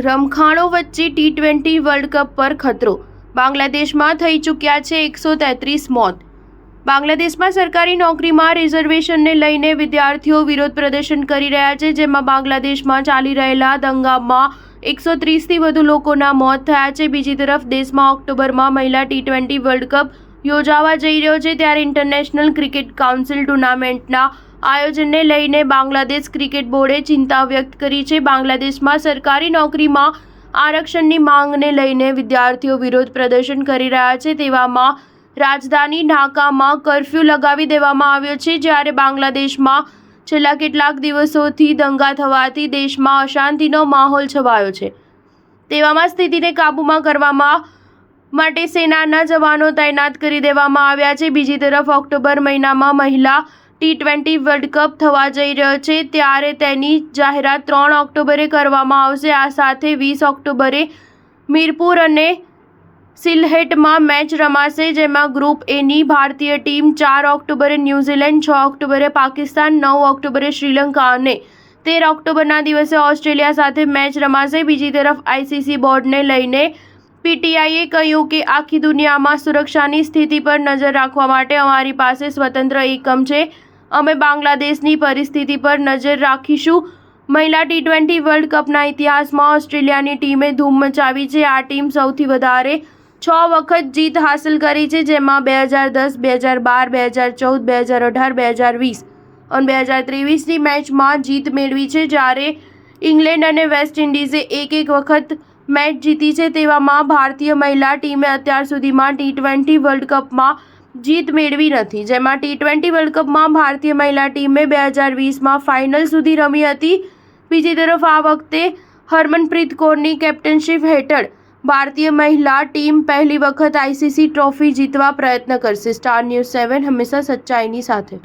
રમખાણો વચ્ચે T20 world cup પર ખતરો. બાંગ્લાદેશમાં થઈ ચૂક્યા છે 133 મોત. બાંગ્લાદેશમાં સરકારી નોકરીમાં રિઝર્વેશનને લઈને વિદ્યાર્થીઓ વિરોધ પ્રદર્શન કરી રહ્યા છે, જેમાં બાંગ્લાદેશમાં ચાલી રહેલા દંગામાં 130થી વધુ લોકોના મોત થયા છે. બીજી તરફ દેશમાં ઓક્ટોબરમાં મહિલા ટી20 વર્લ્ડ કપ યોજાવા જઈ રહ્યો છે, ત્યારે ઇન્ટરનેશનલ ક્રિકેટ કાઉન્સિલ ટુર્નામેન્ટના આયોજનને લઈને બાંગ્લાદેશ ક્રિકેટ બોર્ડે ચિંતા વ્યક્ત કરી છે. બાંગ્લાદેશમાં સરકારી નોકરીમાં આરક્ષણની માંગને લઈને વિદ્યાર્થીઓ વિરોધ પ્રદર્શન કરી રહ્યા છે. તેવામાં રાજધાની ઢાકામાં કર્ફ્યુ લગાવી દેવામાં આવ્યો છે, જ્યારે બાંગ્લાદેશમાં છેલ્લા કેટલાક દિવસોથી દંગા થવાથી દેશમાં અશાંતિનો માહોલ છવાયો છે. તેવામાં સ્થિતિને કાબૂમાં કરવામાં માટે સેનાના જવાનો તૈનાત કરી દેવામાં આવ્યા છે. બીજી તરફ ઓક્ટોબર મહિનામાં મહિલા ટી20 વર્લ્ડ કપ થવા જઈ રહ્યો છે, ત્યારે તેની જાહેરાત 3 ઓક્ટોબરે કરવામાં આવશે. આ સાથે 20 ઓક્ટોબરે મીરપુર અને સિલહેટમાં મેચ રમાશે, જેમાં ગ્રુપ એની ભારતીય ટીમ 4 ઓક્ટોબરે ન્યૂઝીલેન્ડ, 6 ઓક્ટોબરે પાકિસ્તાન, 9 ઓક્ટોબરે શ્રીલંકા અને 13 ઓક્ટોબરના દિવસે ઓસ્ટ્રેલિયા સાથે મેચ રમાશે. બીજી તરફ આઈસીસી બોર્ડને લઈને પીટીઆઈએ કહ્યું કે આખી દુનિયામાં સુરક્ષાની સ્થિતિ પર નજર રાખવા માટે અમારી પાસે સ્વતંત્ર એકમ છે. અમે બાંગ્લાદેશની પરિસ્થિતિ પર નજર રાખીશું. મહિલા ટી20 વર્લ્ડ કપના ઇતિહાસમાં ઓસ્ટ્રેલિયાની ટીમે ધૂમ મચાવી છે. આ ટીમ સૌથી વધારે 6 વખત જીત હાંસલ કરી છે, જેમાં 2010, 2012, 2014, 2018, 2020 અને 2023ની મેચમાં જીત મેળવી છે, જ્યારે ઇંગ્લેન્ડ અને વેસ્ટ ઇન્ડિઝે એક વખત મેચ જીતી છે. તેવામાં ભારતીય મહિલા ટીમે અત્યાર સુધીમાં ટી20 વર્લ્ડ કપમાં જીત મેળવી નથી, જેમાં ટી20 વર્લ્ડ કપમાં ભારતીય મહિલા ટીમે 2020માં ફાઇનલ સુધી રમી હતી. બીજી તરફ આ વખતે હરમનપ્રીત કૌરની કેપ્ટનશીપ હેઠળ ભારતીય મહિલા ટીમ પહેલી વખત આઈસીસી ટ્રોફી જીતવા પ્રયત્ન કરશે. સ્ટાર ન્યૂઝ 7 હંમેશા સચ્ચાઈની સાથે.